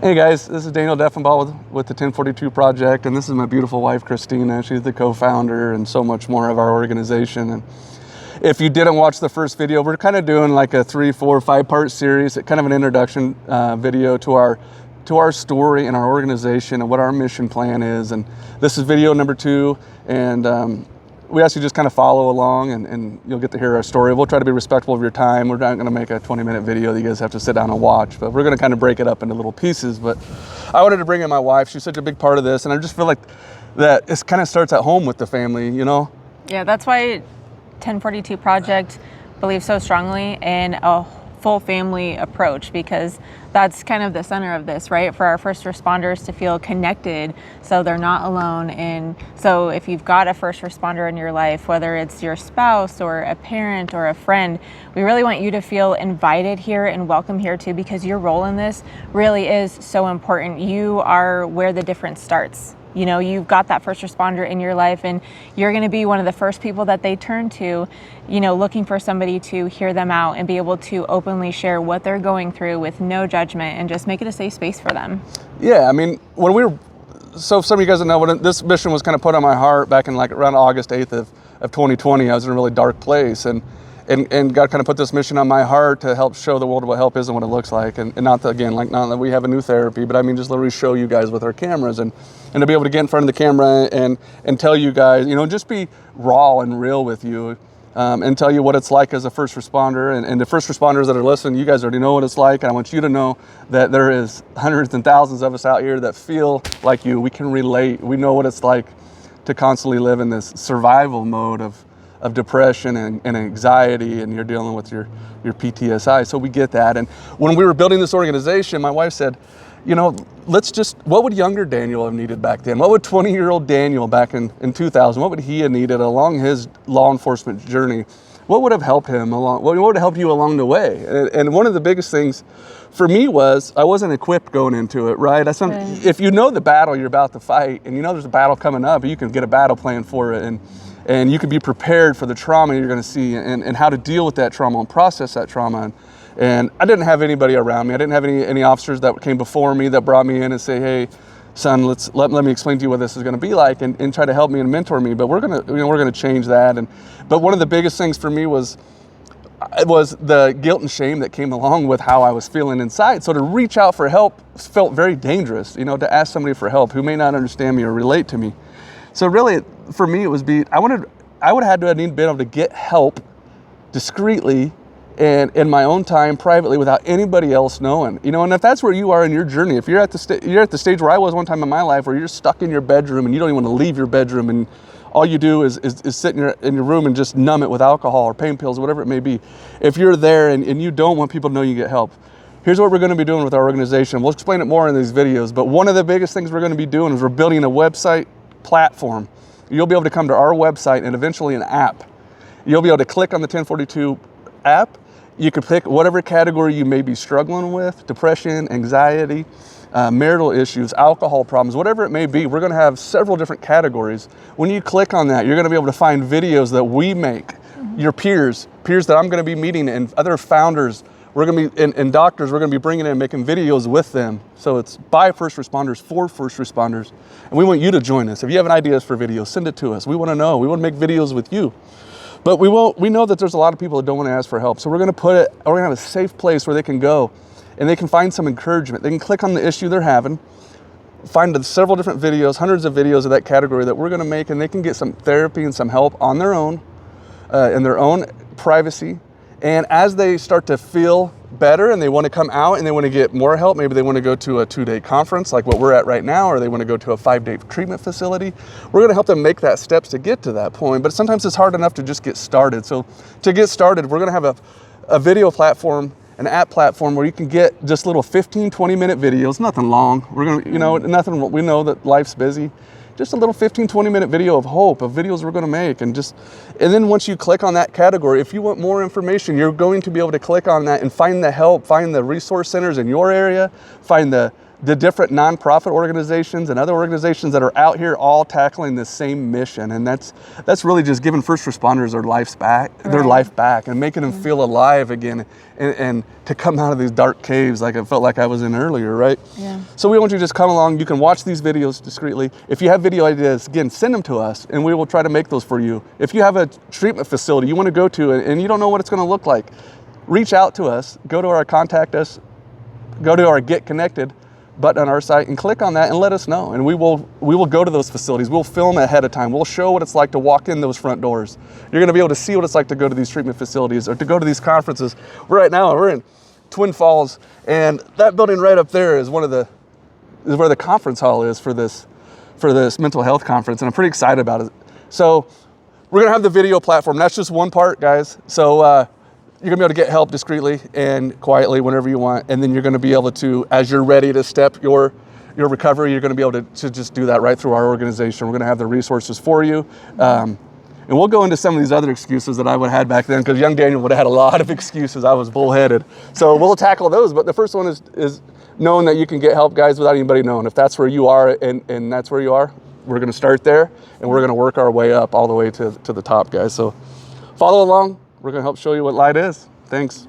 Hey guys, this is Daniel Deffenbaugh with the 1042 Project, and this is my beautiful wife, Christina. She's the co-founder and so much more of our organization. And if you didn't watch the first video, we're kind of doing like a 3, 4, 5-part series, kind of an introduction video to our story and our organization and what our mission plan is. And this is video number 2, and we ask you just kind of follow along and you'll get to hear our story. We'll try to be respectful of your time. We're not gonna make a 20-minute video that you guys have to sit down and watch, but we're gonna kind of break it up into little pieces. But I wanted to bring in my wife. She's such a big part of this, and I just feel like that it kind of starts at home with the family, you know? Yeah, that's why 1042 Project believes so strongly in a full family approach, because that's kind of the center of this, right? For our first responders to feel connected so they're not alone. And so if you've got a first responder in your life, whether it's your spouse or a parent or a friend, we really want you to feel invited here and welcome here too, because your role in this really is so important. You are where the difference starts. You know, you've got that first responder in your life, and you're going to be one of the first people that they turn to, you know, looking for somebody to hear them out and be able to openly share what they're going through with no judgment and just make it a safe space for them. Yeah, I mean, so some of you guys know when this mission was kind of put on my heart back in like around August 8th of 2020, I was in a really dark place, and God kind of put this mission on my heart to help show the world what help is and what it looks like. And not that we have a new therapy, but I mean, just literally show you guys with our cameras and to be able to get in front of the camera and tell you guys, you know, just be raw and real with you, and tell you what it's like as a first responder. And the first responders that are listening, you guys already know what it's like. And I want you to know that there is hundreds and thousands of us out here that feel like you. We can relate. We know what it's like to constantly live in this survival mode of depression and anxiety, and you're dealing with your PTSI. So we get that. And when we were building this organization, my wife said, you know, what would younger Daniel have needed back then? What would 20-year-old Daniel back in 2000, what would he have needed along his law enforcement journey? What would have helped him along? What would have helped you along the way? And one of the biggest things for me was I wasn't equipped going into it, right? If you know the battle you're about to fight, and you know there's a battle coming up, you can get a battle plan for it, and you can be prepared for the trauma you're going to see and how to deal with that trauma and process that trauma. And I didn't have anybody around me. I didn't have any officers that came before me that brought me in and say, hey, son, let me explain to you what this is going to be like, and try to help me and mentor me. But we're going to change that. But one of the biggest things for me was the guilt and shame that came along with how I was feeling inside. So to reach out for help felt very dangerous, you know, to ask somebody for help who may not understand me or relate to me. So really, for me, it was I would have had to have been able to get help discreetly and in my own time, privately, without anybody else knowing. You know, and if that's where you are in your journey, if you're at the stage where I was one time in my life, where you're stuck in your bedroom and you don't even want to leave your bedroom, and all you do is sit in your room and just numb it with alcohol or pain pills, whatever it may be. If you're there and you don't want people to know you get help, here's what we're going to be doing with our organization. We'll explain it more in these videos, but one of the biggest things we're going to be doing is we're building a website platform. You'll be able to come to our website and eventually an app. You'll be able to click on the 1042 app. You can pick whatever category you may be struggling with: depression, anxiety, marital issues, alcohol problems, whatever it may be. We're going to have several different categories. When you click on that, you're going to be able to find videos that we make, your peers that I'm going to be meeting, and other founders. We're going to be, and doctors, we're going to be bringing in and making videos with them. So it's by first responders, for first responders. And we want you to join us. If you have ideas for videos, send it to us. We want to know. We want to make videos with you. But we know that there's a lot of people that don't want to ask for help. So we're going to have a safe place where they can go and they can find some encouragement. They can click on the issue they're having, find several different videos, hundreds of videos of that category that we're going to make, and they can get some therapy and some help on their own, in their own privacy. And as they start to feel better and they want to come out and they want to get more help, maybe they want to go to a 2-day conference like what we're at right now, or they want to go to a 5-day treatment facility, we're going to help them make that steps to get to that point. But sometimes it's hard enough to just get started. So to get started, we're going to have a video platform, an app platform where you can get just little 15, 20-minute videos, nothing long. We're going to, you know, nothing, we know that life's busy. Just a little 15, 20-minute video of hope, of videos we're going to make. And then once you click on that category, if you want more information, you're going to be able to click on that and find the help, find the resource centers in your area, find the the different nonprofit organizations and other organizations that are out here all tackling the same mission. And that's really just giving first responders their life back and making them feel alive again and to come out of these dark caves like I felt like I was in earlier, right? Yeah. So we want you to just come along. You can watch these videos discreetly. If you have video ideas, again, send them to us and we will try to make those for you. If you have a treatment facility you want to go to and you don't know what it's going to look like, reach out to us, go to our contact us, go to our Get Connected button on our site and click on that and let us know. And we will go to those facilities. We'll film ahead of time. We'll show what it's like to walk in those front doors. You're gonna be able to see what it's like to go to these treatment facilities or to go to these conferences. Right now, we're in Twin Falls, and that building right up there is where the conference hall is for this mental health conference, and I'm pretty excited about it. So we're gonna have the video platform. That's just one part, guys. So you're gonna be able to get help discreetly and quietly whenever you want, and then you're gonna be able to, as you're ready to step your recovery, you're gonna be able to just do that right through our organization. We're gonna have the resources for you. And we'll go into some of these other excuses that I would have had back then, because young Daniel would have had a lot of excuses. I was bullheaded. So we'll tackle those, but the first one is knowing that you can get help, guys, without anybody knowing. If that's where you are and that's where you are, we're gonna start there, and we're gonna work our way up all the way to the top, guys. So follow along. We're gonna help show you what light is. Thanks.